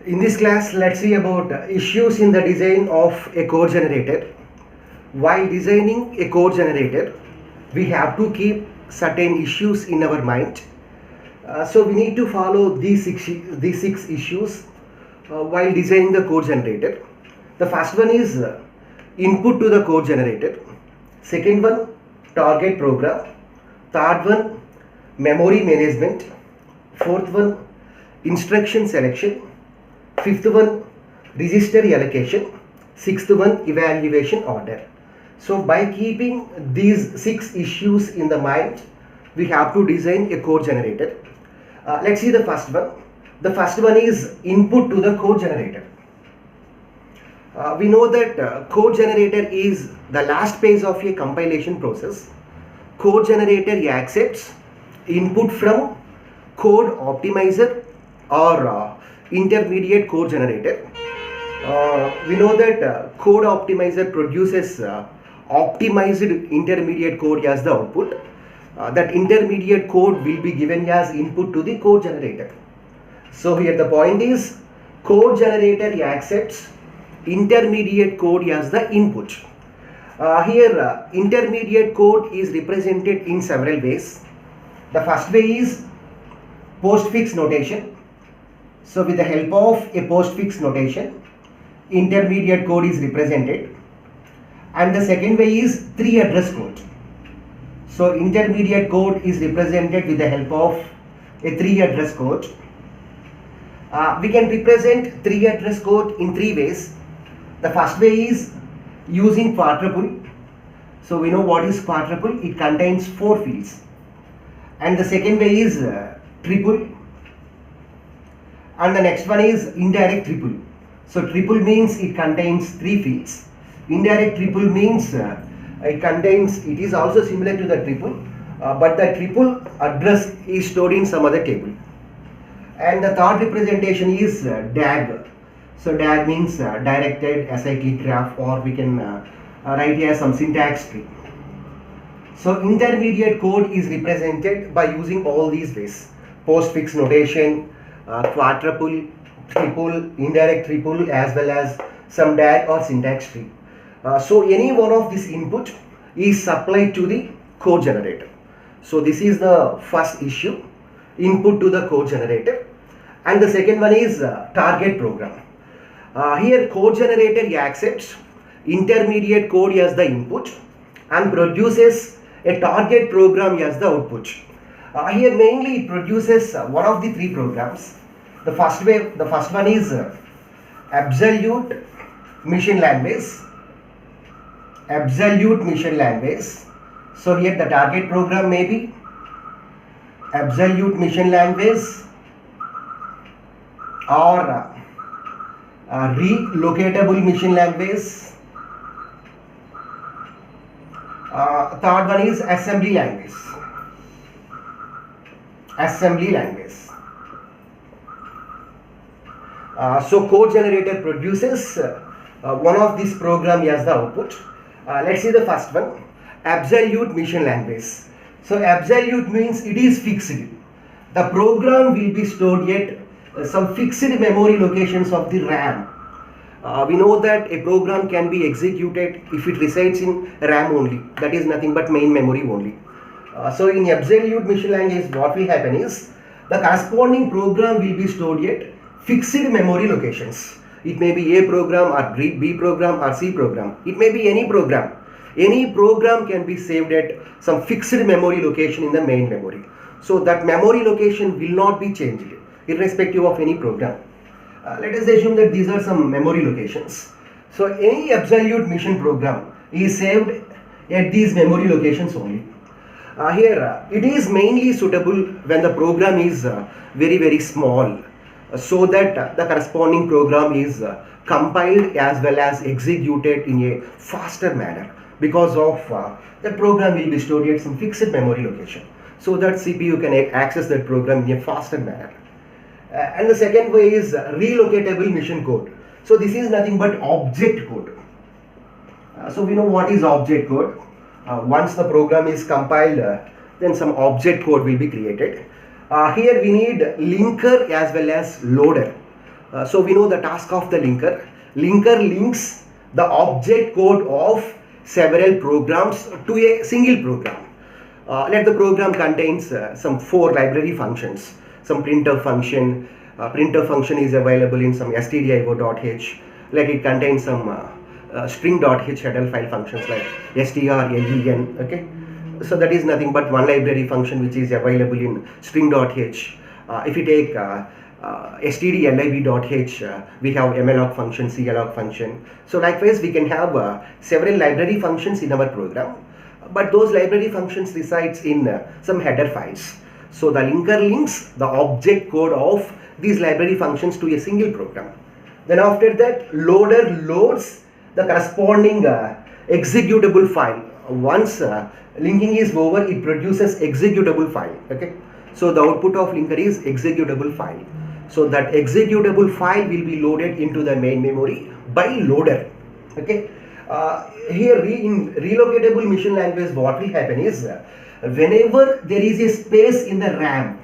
In this class, let's see about issues in the design of a code generator. While designing a code generator, we have to keep certain issues in our mind. So we need to follow these six issues while designing the code generator. The first one is input to the code generator. Second one, target program. Third one, memory management. Fourth one, instruction selection. Fifth one, register allocation. Sixth one, evaluation order. So by keeping these six issues in the mind, we have to design a code generator. Let's see the first one. The first one is input to the code generator. We know that code generator is the last phase of a compilation process. Code generator accepts input from code optimizer or intermediate code generator. We know that code optimizer produces optimized intermediate code as the output. That intermediate code will be given as input to the code generator. So here the point is, code generator accepts intermediate code as the input. Here intermediate code is represented in several ways. The first way is postfix notation. So with the help of a postfix notation, intermediate code is represented. And the second way is 3 address code. So intermediate code is represented with the help of a 3 address code. We can represent 3 address code in 3 ways. The first way is using quadruple. So we know what is quadruple. It contains 4 fields. And the second way is triple. And the next one is indirect triple. So triple means it contains 3 fields. Indirect triple means it is also similar to the triple, but the triple address is stored in some other table. And the third representation is DAG. So DAG means directed acyclic graph, or we can write here some syntax tree. So intermediate code is represented by using all these ways: postfix notation, quadruple, triple, indirect triple, as well as some DAG or syntax tree. So any one of this input is supplied to the code generator. So this is the first issue, input to the code generator. And the second one is target program. Here code generator accepts intermediate code as the input and produces a target program as the output. Here mainly it produces one of the 3 programs. The first one is absolute machine language. Absolute machine language. So here the target program may be absolute machine language or relocatable machine language. Third one is assembly language. Assembly language. So code generator produces one of these program as the output. Let's see the first one, absolute machine language. So absolute means it is fixed. The program will be stored at some fixed memory locations of the RAM. We know that a program can be executed if it resides in RAM only. That is nothing but main memory only. So in absolute machine language, what will happen is the corresponding program will be stored at fixed memory locations. It may be A program or B program or C program. It may be any program. Any program can be saved at some fixed memory location in the main memory. So that memory location will not be changed irrespective of any program. Let us assume that these are some memory locations. So any absolute machine program is saved at these memory locations only. Here it is mainly suitable when the program is very small, so that the corresponding program is compiled as well as executed in a faster manner, because of the program will be stored at some fixed memory location, so that CPU can access that program in a faster manner. And the second way is relocatable machine code. So this is nothing but object code. So we know what is object code. Once the program is compiled, then some object code will be created. Here we need linker as well as loader. So we know the task of the linker. Linker links the object code of several programs to a single program. Let the program contains some 4 library functions. Some printf function. Printf function is available in some stdio.h. Let it contain some string.h header file functions like str, len. Okay. So that is nothing but one library function which is available in string.h. If you take stdlib.h, we have malloc function, calloc function. So likewise we can have several library functions in our program, but those library functions resides in some header files. So the linker links the object code of these library functions to a single program. Then after that, loader loads the corresponding executable file. Once linking is over, it produces executable file. Okay, so the output of linker is executable file. So that executable file will be loaded into the main memory by loader. Okay, here in relocatable machine language, what will happen is whenever there is a space in the RAM,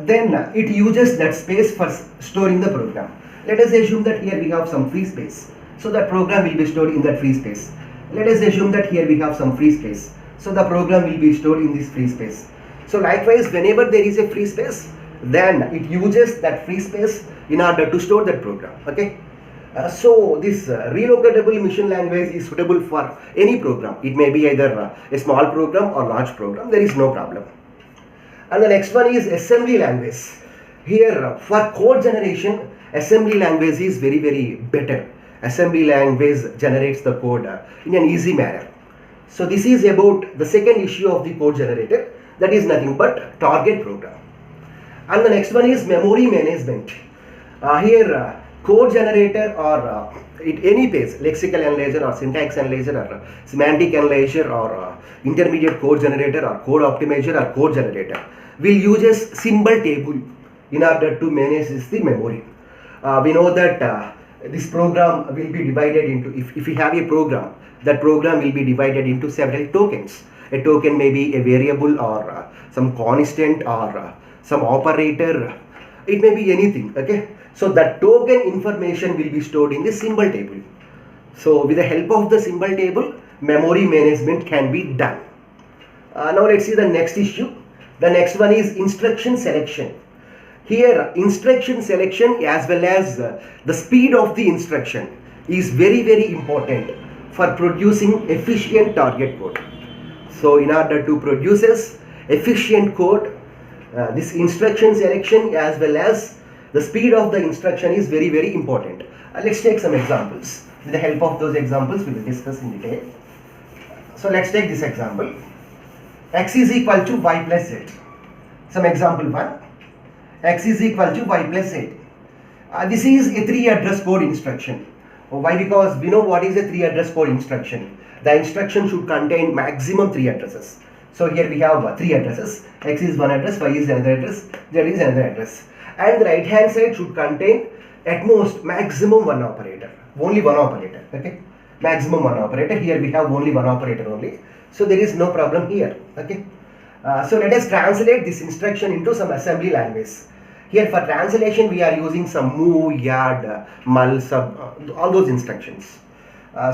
then it uses that space for storing the program. Let us assume that here we have some free space, so the program will be stored in that free space. Let us assume that here we have some free space, so the program will be stored in this free space. So likewise, whenever there is a free space, then it uses that free space in order to store that program. Okay, so this relocatable machine language is suitable for any program. It may be either a small program or large program. There is no problem. And the next one is assembly language. Here for code generation, assembly language is very better. Assembly language generates the code in an easy manner. So this is about the second issue of the code generator, that is nothing but target program. And the next one is memory management. Here code generator or any page, lexical analyzer or syntax analyzer or semantic analyzer or intermediate code generator or code optimizer or code generator will use symbol table in order to manage the memory. We know that this program will be divided into, if we have a program, that program will be divided into several tokens. A token may be a variable or some constant or some operator. It may be anything. Okay, so that token information will be stored in the symbol table. So with the help of the symbol table, memory management can be done. Now let's see the next issue. The next one is instruction selection. Here instruction selection as well as the speed of the instruction is very important for producing efficient target code. So in order to produce efficient code, this instruction selection as well as the speed of the instruction is very important. Let's take some examples. With the help of those examples we will discuss in detail. So let's take this example. X is equal to y plus z. Some example 1. X is equal to y plus z. This is a 3 address code instruction. Why? Because we know what is a 3 address code instruction. The instruction should contain maximum 3 addresses. So here we have 3 addresses. X is one address, y is another address, z is another address. And the right hand side should contain at most maximum one operator. Only one operator. Okay, maximum one operator. Here we have only one operator only. So there is no problem here. Okay. So let us translate this instruction into some assembly language. Here for translation we are using some move, add, mul, sub, all those instructions.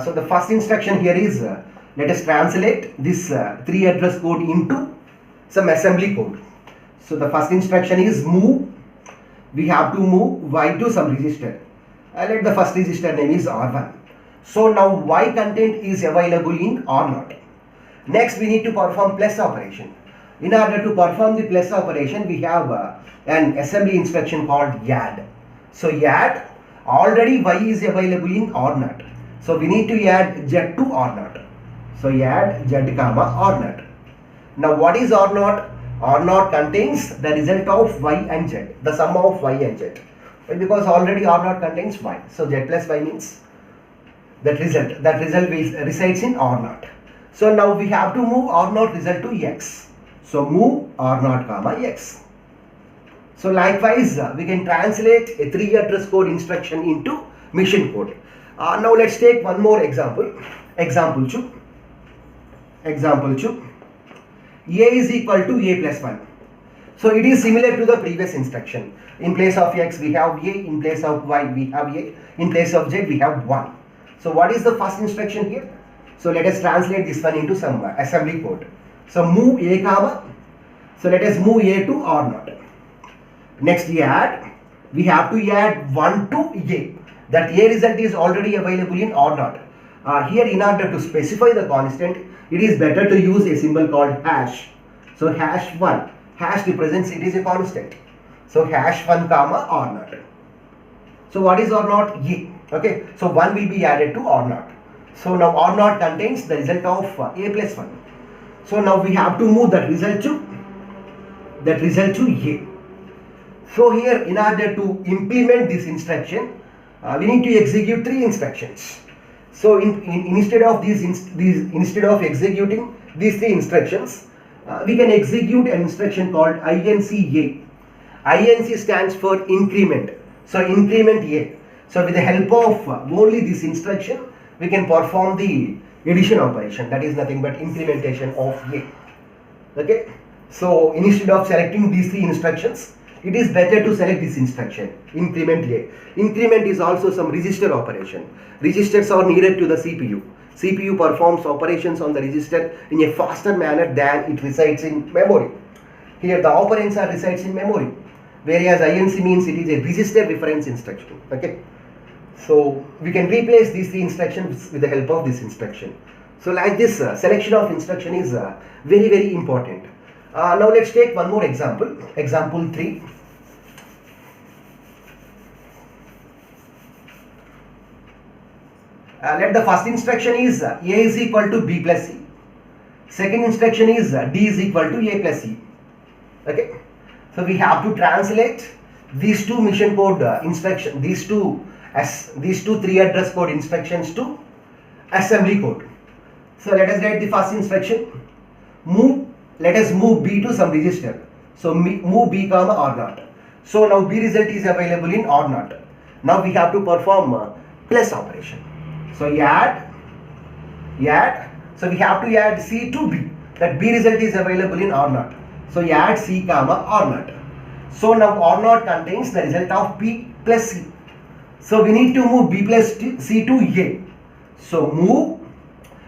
So the first instruction here is let us translate this 3 address code into some assembly code. So the first instruction is move. We have to move y to some register. Let the first register name is R1. So now y content is available in R0. Next we need to perform plus operation. In order to perform the plus operation, we have an assembly instruction called add. So add, already y is available in R0. So we need to add z to R0. So add z comma R0. Now what is R0? R0 contains the result of y and z, the sum of y and z. Because already R0 contains y. So z plus y means that result resides in R0. So now we have to move R0 result to x. So move R0 comma x. So likewise we can translate a 3 address code instruction into machine code. Now let's take one more example. Example 2. A is equal to a plus 1. So it is similar to the previous instruction. In place of x we have a, in place of y we have a, in place of z we have 1. So what is the first instruction here? So let us translate this one into some assembly code. So move a comma. So let us move a to or not. Next we have to add 1 to a. That a result is already available in or not. Here in order to specify the constant, it is better to use a symbol called hash. So hash 1. Hash represents it is a constant. So hash 1 comma or not. So what is or not? A. Okay. So 1 will be added to or not. So now or not contains the result of a plus 1. So now we have to move that result to a. So here in order to implement this instruction, we need to execute 3 instructions. So instead of instead of executing these 3 instructions, we can execute an instruction called INCA. INC stands for increment. So increment A. So with the help of only this instruction, we can perform the addition operation. That is nothing but incrementation of A. Okay. So instead of selecting these 3 instructions, it is better to select this instruction, increment A. Increment is also some register operation. Registers are needed to the CPU. CPU performs operations on the register in a faster manner than it resides in memory. Here the operands are resides in memory, whereas INC means it is a register reference instruction. Okay. So we can replace these 3 instructions with the help of this instruction. So like this selection of instruction is very, very important. Now let's take one more example. Example 3. Let the first instruction is a is equal to b plus c. Second instruction is d is equal to a plus c. Okay. So we have to translate these 2 mission code instruction, these two 3 address code instructions to assembly code. So let us write the first instruction. Let us move b to some register. So move b comma or not. So now b result is available in or not. Now we have to perform plus operation. So add. So we have to add c to b. That b result is available in or not. So add c comma or not. So now or not contains the result of b plus c. So we need to move b plus c to a. So move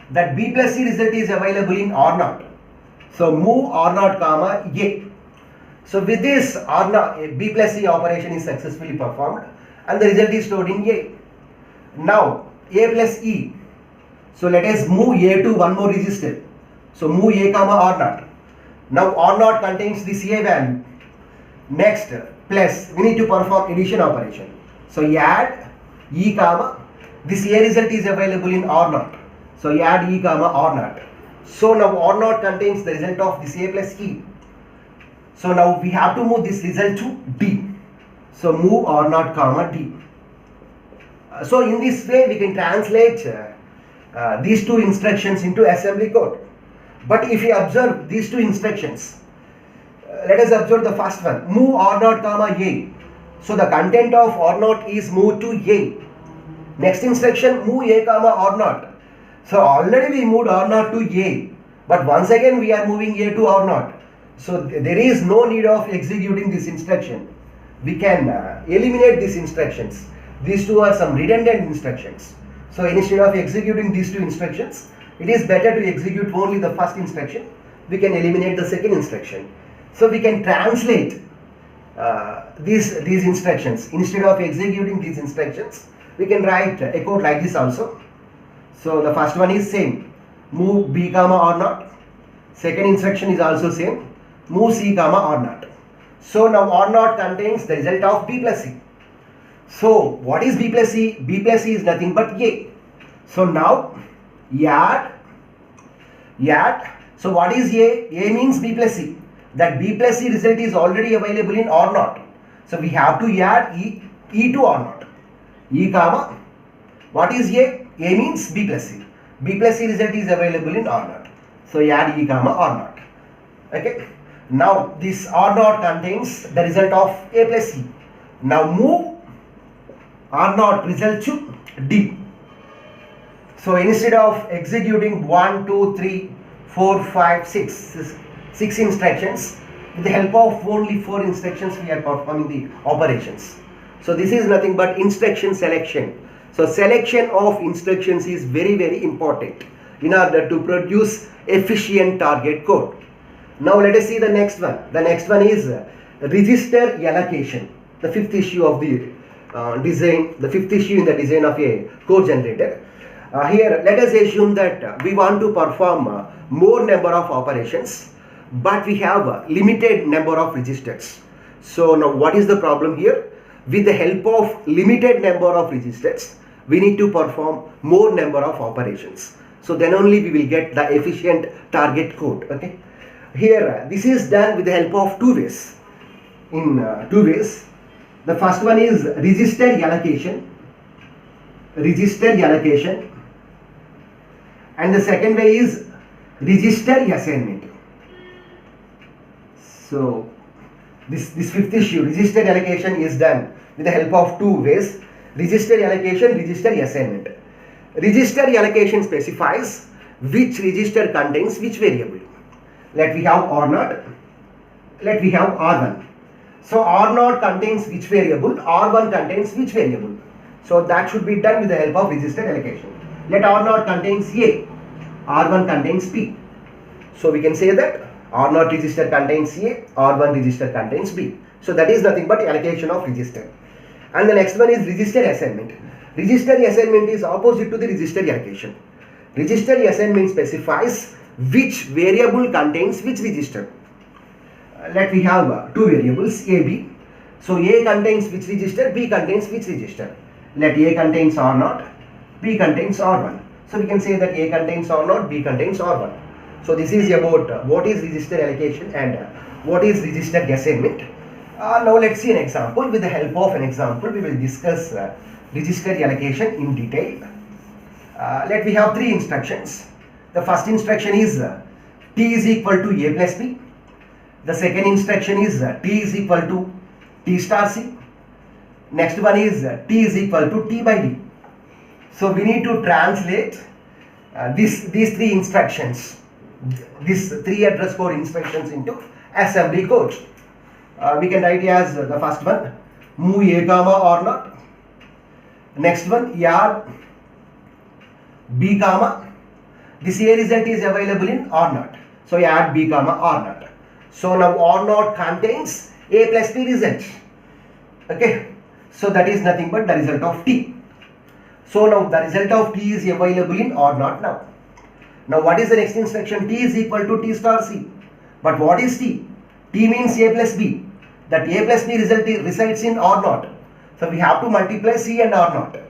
that b plus c result is available in or not. So move or not comma a. So with this or not, b plus c operation is successfully performed and the result is stored in a. Now a plus e. So let us move a to one more register. So move a comma or not. Now or not contains this a value. Next plus we need to perform addition operation. So add e comma. This a result is available in or not. So add e comma or not. So now or not contains the result of this a plus e. So now we have to move this result to d. So move or not comma d. So in this way we can translate these 2 instructions into assembly code. But if we observe these 2 instructions, let us observe the first one, move or not comma a. So the content of or not is moved to a. Next instruction, move a comma or not. So already we moved or not to a, but once again we are moving a to or not. So there is no need of executing this instruction. We can eliminate these instructions. These 2 are some redundant instructions. So instead of executing these 2 instructions, it is better to execute only the first instruction. We can eliminate the second instruction. So we can translate these instructions. Instead of executing these instructions, we can write a code like this also. So the first one is same, move b comma or not. Second instruction is also same, move c comma or not. So now or not contains the result of b plus c. So what is b plus c? B plus c is nothing but a. So now add. So what is a? A means b plus c. That b plus c result is already available in or not. So we have to add e to or not. E comma. What is a? A means b plus c. B plus c result is available in or not. So add e comma or not. Okay. Now this or not contains the result of a plus c. Now move or not result to d. So instead of executing 1, 2, 3, 4, 5, 6 instructions, With the help of only 4 instructions we are performing the operations. So this is nothing but instruction selection. So selection of instructions is very important in order to produce efficient target code. Now let us see the next one. The next one is register allocation, the fifth issue of the design, the fifth issue in the design of a code generator. Here let us assume that we want to perform more number of operations, but we have a limited number of registers. So now what is the problem here? With the help of limited number of registers, we need to perform more number of operations. So then only we will get the efficient target code. Okay. Here this is done with the help of 2 ways. In 2 ways. The first one is register allocation. And the second way is register assignment. So this fifth issue, register allocation, is done with the help of 2 ways: register allocation, register assignment. Register allocation specifies which register contains which variable. Let we have R0, let we have R1. So R0 contains which variable, R1 contains which variable. So that should be done with the help of register allocation. Let R0 contains A, R1 contains B. So we can say that R0 register contains A, R1 register contains B. So that is nothing but allocation of register. And the next one is register assignment. Register assignment is opposite to the register allocation. Register assignment specifies which variable contains which register. Let we have 2 variables A, B. So A contains which register, B contains which register. Let A contains R0, B contains R1. So we can say that A contains R0, B contains R1. So this is about what is register allocation and what is register assignment. Now let's see an example. With the help of an example, we will discuss register allocation in detail. Let we have 3 instructions. The first instruction is T is equal to A plus B. The second instruction is T is equal to T star C. Next one is T is equal to T by D. So we need to translate these 3 instructions, these 3 address code instructions into assembly code. We can write it as the first one, move A comma R0. Next one, add B comma. This A result is available in R0. So add B comma R0. So now R0 contains A plus B result. Okay. So that is nothing but the result of T. So now the result of T is available in R0 now. Now what is the next instruction? T is equal to T star C. But what is T? T means A plus B. That A plus B result resides in R0. So we have to multiply C and R0.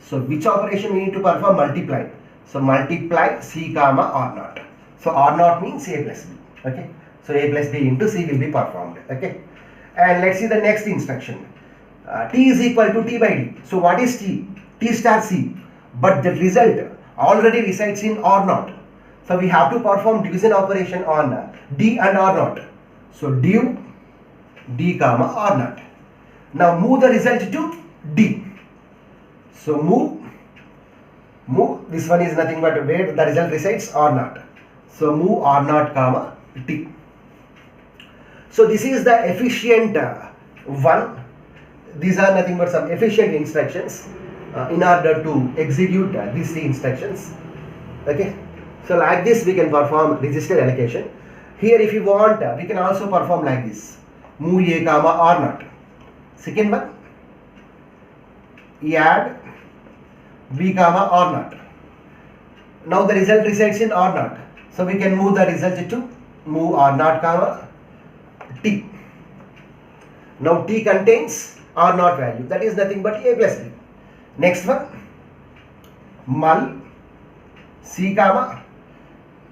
So which operation we need to perform? Multiply. So multiply C comma R0. So R0 means A plus B. Okay. So A plus B into C will be performed. Okay. And let's see the next instruction. T is equal to T by D. So what is T? T star C. But the result already resides in R0. So we have to perform division operation on D and R0. So div D comma R0. Now move the result to D. So move, this one is nothing but where the result resides, R0. So move R0 comma T. So this is the efficient one. These are nothing but some efficient instructions in order to execute these 3 instructions. Okay. So like this we can perform register allocation. Here if you want, we can also perform like this. Move A comma R0. Second one, add B comma R0. Now the result resides in R0. So we can move the result to move R0 comma T. Now T contains R0 value. That is nothing but A plus B. Next one, mul C comma.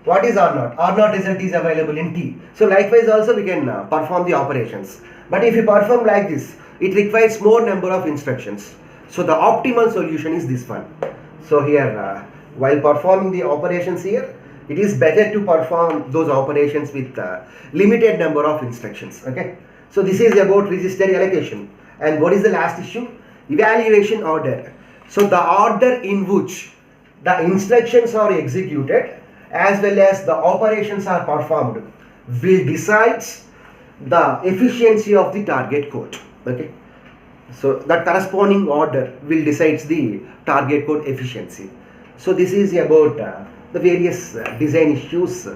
What is R0? R0 result is available in T. So likewise also we can perform the operations. But if you perform like this, it requires more number of instructions. So the optimal solution is this one. So here while performing the operations here, it is better to perform those operations with limited number of instructions. Okay. So this is about register allocation. And what is the last issue? Evaluation order. So the order in which the instructions are executed as well as the operations are performed will decide the efficiency of the target code. Okay, so that corresponding order will decides the target code efficiency. So this is about the various design issues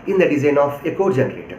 in the design of a code generator.